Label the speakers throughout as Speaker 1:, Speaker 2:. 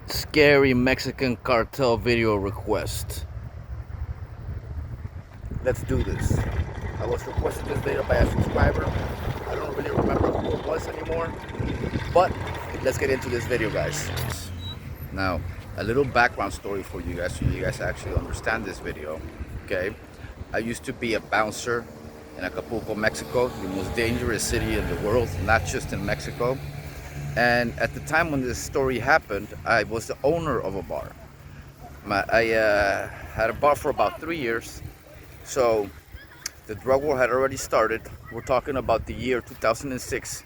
Speaker 1: Scary Mexican cartel video request. Let's do this. I was requested this video by a subscriber. I don't really remember who it was anymore, but let's get into this video, guys. Now, a little background story for you guys so you guys actually understand this video. Okay, I used to be a bouncer in Acapulco, Mexico, the most dangerous city in the world, not just in Mexico. And at the time when this story happened, I was the owner of a bar. I had a bar for about 3 years. So the drug war had already started. We're talking about the year 2006,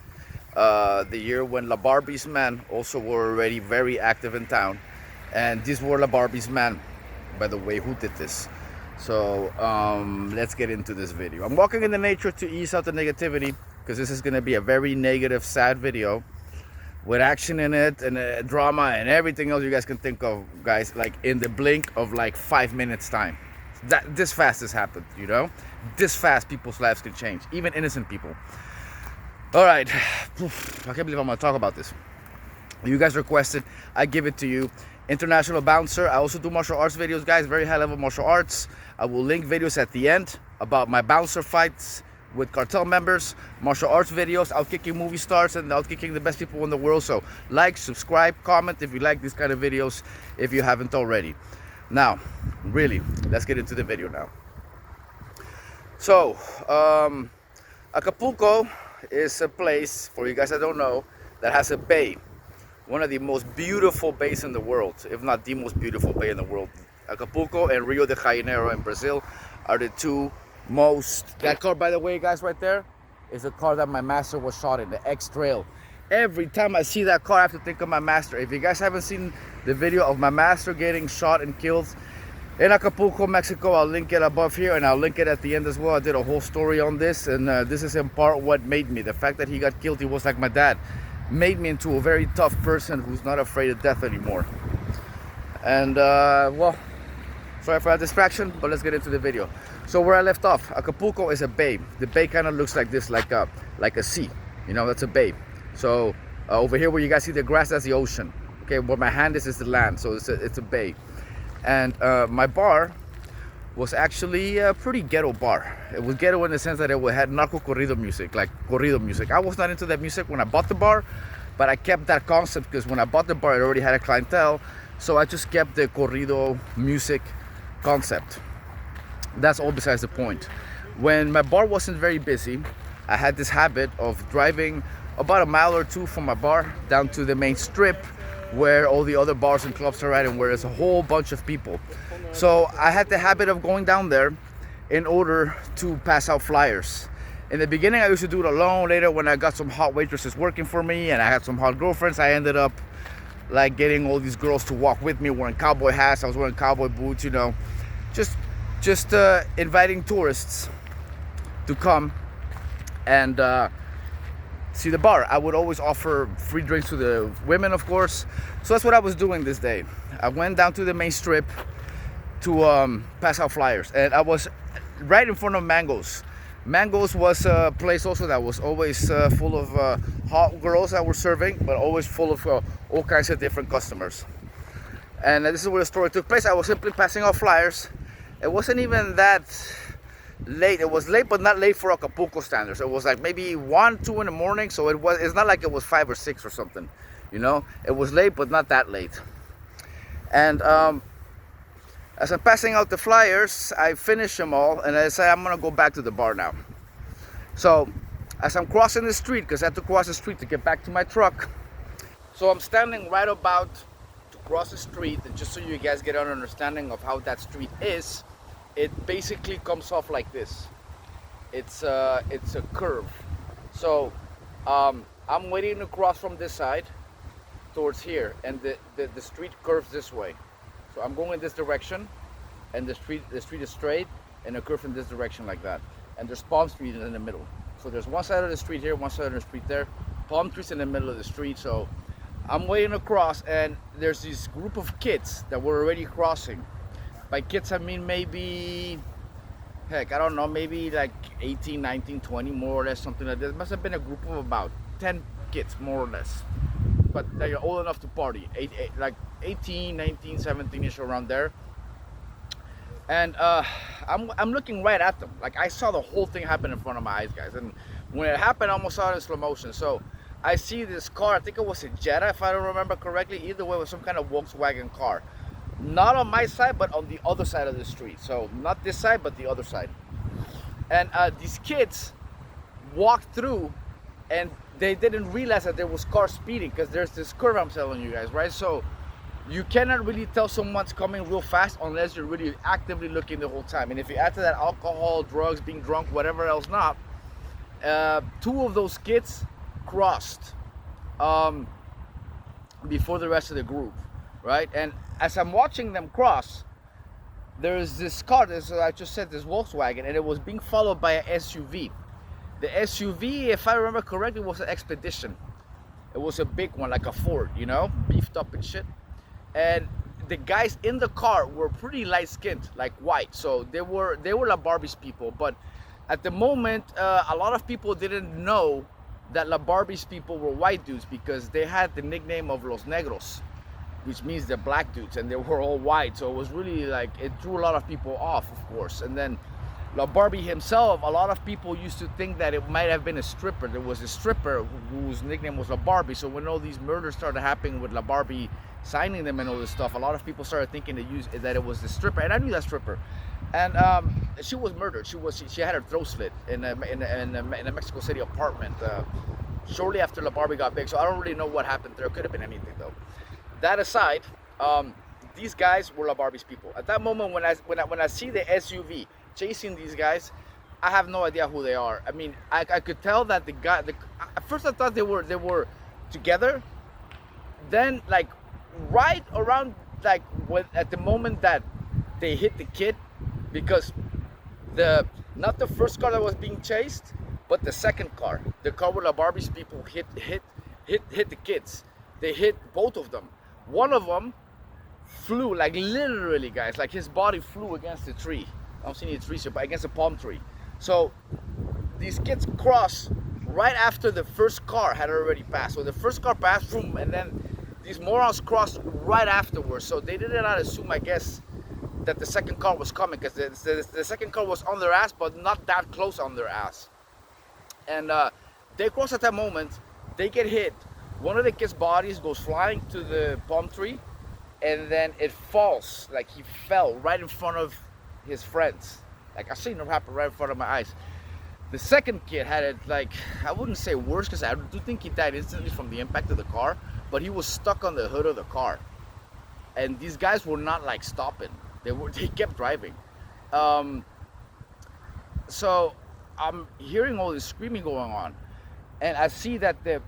Speaker 1: the year when La Barbie's men also were already very active in town. And these were La Barbie's men, by the way, who did this. So let's get into this video. I'm walking in the nature to ease out the negativity, because this is going to be a very negative, sad video with action in it and drama and everything else you guys can think of, guys, like in the blink of like 5 minutes time. That this fast has happened, you know, this fast people's lives can change, even innocent people. All right, I can't believe I'm gonna talk about this. You guys requested, I give it to you. International bouncer. I also do martial arts videos, guys, very high level martial arts. I will link videos at the end about my bouncer fights with cartel members, martial arts videos, out-kicking movie stars, and out-kicking the best people in the world. So like, subscribe, comment if you like these kind of videos, if you haven't already. Now, really, let's get into the video now. So, Acapulco is a place, for you guys that don't know, that has a bay. One of the most beautiful bays in the world, if not the most beautiful bay in the world. Acapulco and Rio de Janeiro in Brazil are the two most. That car, by the way, guys, right there, is a car that my master was shot in, the X-Trail. Every time I see that car, I have to think of my master. If you guys haven't seen the video of my master getting shot and killed in Acapulco, Mexico, I'll link it above here, and I'll link it at the end as well. I did a whole story on this, and this is in part what made me. The fact that he got killed, he was like my dad, made me into a very tough person who's not afraid of death anymore. And well, sorry for that distraction, but let's get into the video. So where I left off, Acapulco is a bay. The bay kind of looks like this, like a sea. You know, that's a bay. So over here where you guys see the grass, that's the ocean. Okay, where my hand is the land, so it's a bay. And my bar was actually a pretty ghetto bar. It was ghetto in the sense that it had narco corrido music, like corrido music. I was not into that music when I bought the bar, but I kept that concept because when I bought the bar, it already had a clientele. So I just kept the corrido music concept. That's all besides the point. When my bar wasn't very busy, I had this habit of driving about a mile or two from my bar down to the main strip where all the other bars and clubs are at, and where there's a whole bunch of people. So I had the habit of going down there in order to pass out flyers. In the beginning, I used to do it alone. Later, when I got some hot waitresses working for me and I had some hot girlfriends, I ended up like getting all these girls to walk with me, wearing cowboy hats. I was wearing cowboy boots, you know, just inviting tourists to come and see the bar. I would always offer free drinks to the women, of course. So that's what I was doing this day. I went down to the main strip to pass out flyers, and I was right in front of Mango's. Mango's was a place also that was always full of hot girls that were serving, but always full of all kinds of different customers. And this is where the story took place. I was simply passing out flyers. It wasn't even that late. It was late, but not late for Acapulco standards. It was like maybe 1, 2 in the morning. So it's not like it was 5 or 6 or something, you know. It was late, but not that late. And as I'm passing out the flyers, I finish them all, and I say I'm gonna go back to the bar now. So as I'm crossing the street, because I had to cross the street to get back to my truck, so I'm standing right about to cross the street, and just so you guys get an understanding of how that street is, it basically comes off like this. It's a curve. So I'm waiting to cross from this side towards here, and the street curves this way. So I'm going in this direction, and the street is straight, and a curve in this direction like that. And there's palm trees in the middle. So there's one side of the street here, one side of the street there. Palm trees in the middle of the street. So I'm waiting to cross, and there's this group of kids that were already crossing. By kids, I mean maybe, heck, I don't know, maybe like 18, 19, 20, more or less, something like that. It must have been a group of about 10 kids, more or less. but they're old enough to party, like 18, 19, 17ish, around there. And I'm looking right at them. Like, I saw the whole thing happen in front of my eyes, guys. And when it happened, I almost saw it in slow motion. So I see this car. I think it was a Jetta, if I don't remember correctly. Either way, it was some kind of Volkswagen car. Not on my side, but on the other side of the street. So not this side, but the other side. And these kids walked through, and they didn't realize that there was cars speeding, because there's this curve I'm telling you guys, right? So you cannot really tell someone's coming real fast unless you're really actively looking the whole time. And if you add to that alcohol, drugs, being drunk, whatever else not, two of those kids crossed before the rest of the group, right? And as I'm watching them cross, there's this car, I just said, this Volkswagen, and it was being followed by an SUV. The SUV, if I remember correctly, was an Expedition. It was a big one, like a Ford, you know, beefed up and shit. And the guys in the car were pretty light-skinned, like white. So they were La Barbie's people. But at the moment, a lot of people didn't know that La Barbie's people were white dudes, because they had the nickname of Los Negros, which means they're black dudes, and they were all white. So it was really like, it threw a lot of people off, of course. And then La Barbie himself, a lot of people used to think that it might have been a stripper. There was a stripper whose nickname was La Barbie. So when all these murders started happening with La Barbie signing them and all this stuff, a lot of people started thinking that it was the stripper. And I knew that stripper. And she was murdered. She had her throat slit in a Mexico City apartment shortly after La Barbie got big. So I don't really know what happened there. It could have been anything, though. That aside, these guys were La Barbie's people. At that moment, when I see the SUV chasing these guys, I have no idea who they are. I mean, I could tell that at first I thought they were together. Then, like, right around, like, at the moment that they hit the kid, because not the first car that was being chased, but the second car, the car where La Barbie's people hit the kids. They hit both of them. One of them flew, like, literally, guys, like his body flew against the tree. I don't see any trees here, but against a palm tree. So these kids crossed right after the first car had already passed. So the first car passed, boom, and then these morons crossed right afterwards. So they did not assume, I guess, that the second car was coming, because the second car was on their ass, but not that close on their ass. And they cross at that moment. They get hit. One of the kids' bodies goes flying to the palm tree, and then it falls. Like, he fell right in front of his friends. Like, I seen it happen right in front of my eyes. The second kid had it, like, I wouldn't say worse, because I do think he died instantly from the impact of the car, but he was stuck on the hood of the car. And these guys were not, like, stopping. They kept driving. So I'm hearing all this screaming going on, and I see that the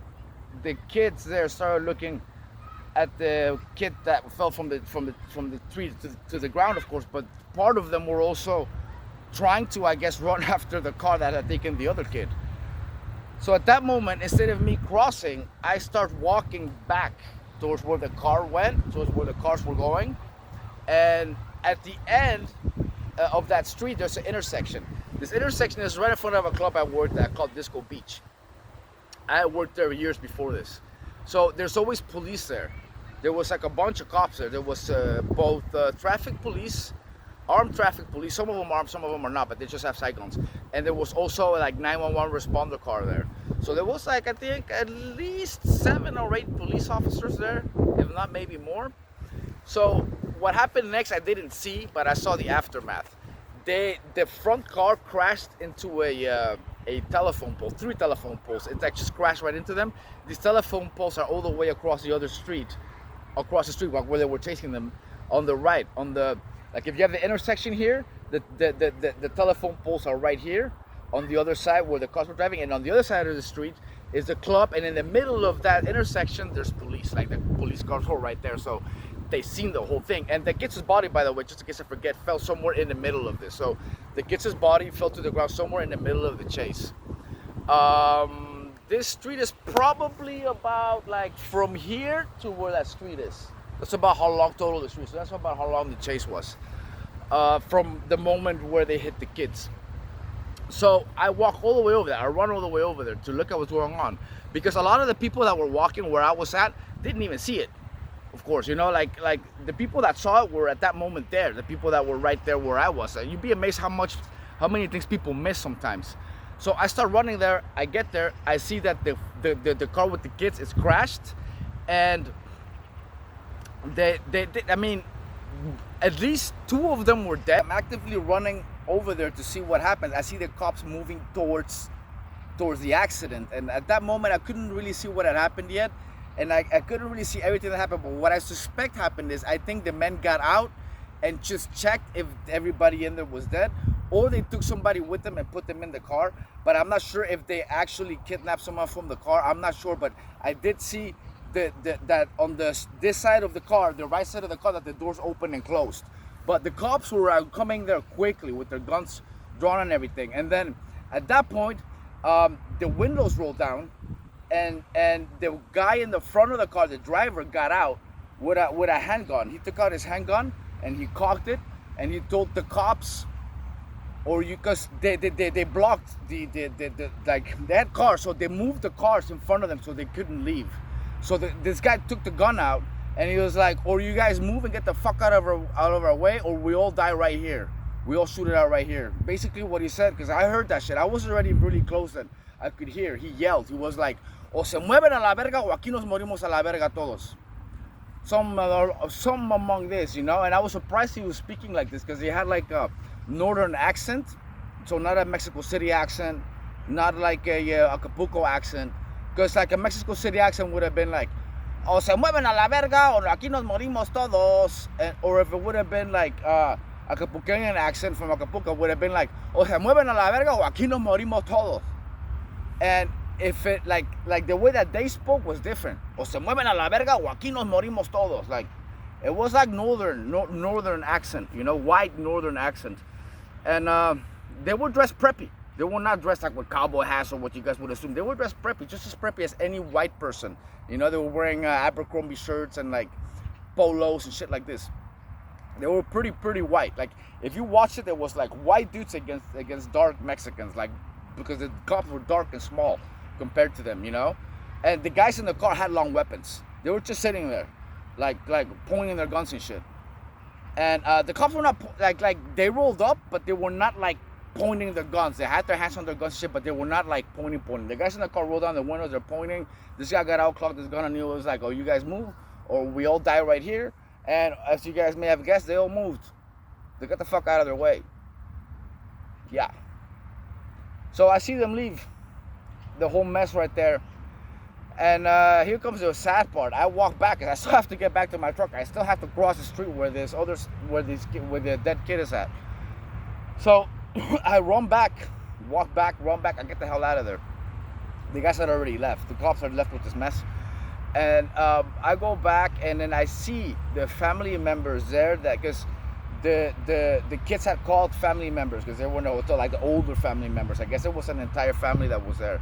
Speaker 1: kids there started looking at the kid that fell from the tree to the ground, of course, but part of them were also trying to, I guess, run after the car that had taken the other kid. So at that moment, instead of me crossing, I start walking back towards where the car went, towards where the cars were going. And at the end of that street, there's an intersection. This intersection is right in front of a club I worked at called Disco Beach. I worked there years before this. So there's always police there. There was like a bunch of cops there. There was both traffic police, armed traffic police. Some of them armed, some of them are not, but they just have sight guns. And there was also like 911 responder car there. So there was like, I think, at least 7 or 8 police officers there, if not maybe more. So what happened next, I didn't see, but I saw the aftermath. The front car crashed into a telephone pole, 3 telephone poles. It like just crashed right into them. These telephone poles are all the way across the other street, across the street where they were chasing them. On the right, like if you have the intersection here, the telephone poles are right here. On the other side where the cars were driving, and on the other side of the street is the club, and in the middle of that intersection there's police, like the police cars were right there. So they seen the whole thing. And the kid's body, by the way, just in case I forget, fell somewhere in the middle of this. So the kid's body fell to the ground somewhere in the middle of the chase. This street is probably about like from here to where that street is. That's about how long total the street. So that's about how long the chase was, from the moment where they hit the kids. So I walk all the way over there. I run all the way over there to look at what's going on, because a lot of the people that were walking where I was at, didn't even see it. Of course, you know, like the people that saw it were at that moment there. The people that were right there where I was. You'd be amazed how many things people miss sometimes. So I start running there. I get there. I see that the car with the kids is crashed, and they I mean, at least 2 of them were dead. I'm actively running over there to see what happened. I see the cops moving towards the accident, and at that moment I couldn't really see what had happened yet, and I couldn't really see everything that happened. But what I suspect happened is I think the men got out and just checked if everybody in there was dead, or they took somebody with them and put them in the car. But I'm not sure if they actually kidnapped someone from the car. I'm not sure, but I did see that on this side of the car, the right side of the car, that the doors open and closed. But the cops were coming there quickly with their guns drawn and everything. And then at that point, the windows rolled down, and the guy in the front of the car, the driver, got out with a handgun. He took out his handgun and he cocked it, and he told the cops, because they blocked the like, they had cars, so they moved the cars in front of them so they couldn't leave. So this guy took the gun out, and he was like, or you guys move and get the fuck out of our way, or we all die right here. We all shoot it out right here. Basically what he said, because I heard that shit. I was already really close and I could hear. He yelled. He was like, o se mueven a la verga, o aquí nos morimos a la verga todos. Some among this, you know. And I was surprised he was speaking like this, because he had like a northern accent. So not a Mexico City accent, not like a Acapulco accent. Because like a Mexico City accent would have been like, o se mueven a la verga, o aquí nos morimos todos. Or if it would have been like Acapulquean accent from Acapulco, would have been like, o se mueven a la verga, o aquí nos morimos todos. And if it like the way that they spoke was different, o se mueven a la verga, o aquí nos morimos todos. Like, it was like northern accent, you know, white northern accent. And they were dressed preppy. They were not dressed like with cowboy hats or what you guys would assume. They were dressed preppy, just as preppy as any white person. You know, they were wearing Abercrombie shirts and like polos and shit like this. They were pretty white. Like, if you watched it, it was like white dudes against dark Mexicans, like, because the cops were dark and small compared to them, you know. And the guys in the car had long weapons. They were just sitting there, like pointing their guns and shit. And the cops were not like they rolled up, but they were not like pointing their guns. They had their hands on their guns and shit, but they were not like pointing. The guys in the car rolled down the windows, they're pointing. This guy got out, clocked his gun, and he was like, oh, you guys move, or we all die right here. And as you guys may have guessed, they all moved. They got the fuck out of their way. Yeah. So I see them leave the whole mess right there. And here comes the sad part. I walk back, and I still have to get back to my truck. I still have to cross the street where the dead kid is at. So I run back, walk back, run back. I get the hell out of there. The guys had already left. The cops had left with this mess. And I go back, and then I see the family members there, because the kids had called family members, because they were in the hotel, like the older family members. I guess it was an entire family that was there.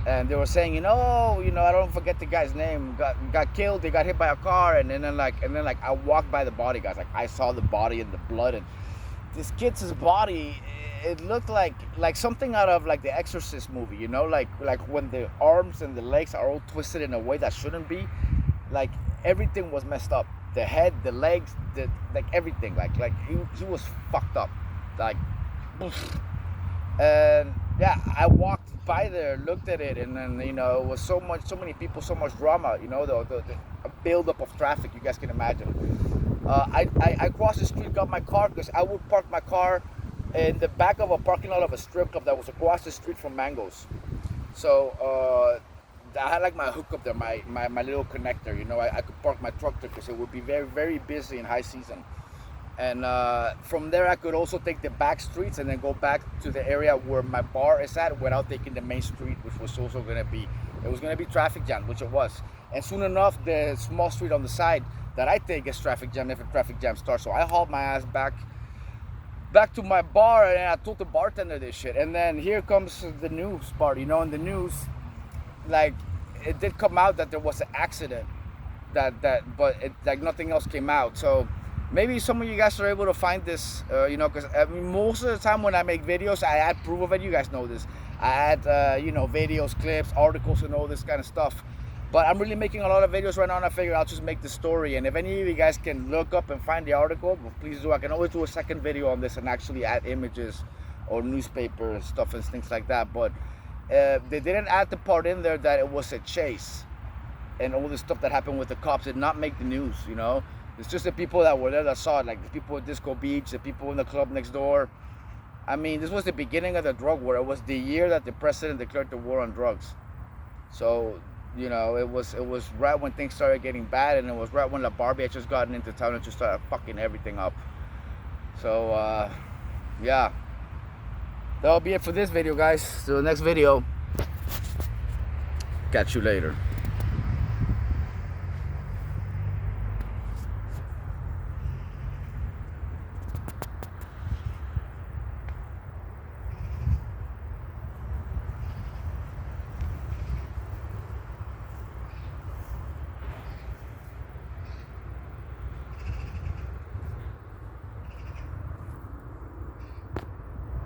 Speaker 1: And they were saying, I don't forget the guy's name, got killed, they got hit by a car. And then I walked by the body, guys. Like, I saw the body and the blood, and this kid's body, it looked like something out of like the Exorcist movie, you know, like when the arms and the legs are all twisted in a way that shouldn't be. Like, everything was messed up. The head, the legs, like everything. Like he was fucked up. Like, and yeah, I walked by there, looked at it, and then, it was so many people, so much drama, the buildup of traffic, you guys can imagine. I crossed the street, got my car, because I would park my car in the back of a parking lot of a strip club that was across the street from Mango's. So I had like my hookup there, my little connector, I could park my truck there, because it would be very, very busy in high season. And from there, I could also take the back streets and then go back to the area where my bar is at without taking the main street, which was also going to be, traffic jam, which it was. And soon enough, the small street on the side that I take is traffic jam if a traffic jam starts. So I hauled my ass back to my bar, and I told the bartender this shit. And then here comes the news part, in the news, like, it did come out that there was an accident, but nothing else came out. So maybe some of you guys are able to find this, because most of the time when I make videos, I add proof of it. You guys know this. I add, videos, clips, articles, and all this kind of stuff. But I'm really making a lot of videos right now, and I figure I'll just make the story. And if any of you guys can look up and find the article, well, please do. I can always do a second video on this and actually add images or newspaper stuff and things like that. But they didn't add the part in there that it was a chase, and all the stuff that happened with the cops did not make the news. You know, it's just the people that were there that saw it, like the people at Disco Beach, the people in the club next door. I mean, this was the beginning of the drug war. It was the year that the president declared the war on drugs. So, you know, it was right when things started getting bad, and it was right when La Barbie had just gotten into town and just started fucking everything up. So, yeah. That'll be it for this video, guys. So the next video, catch you later.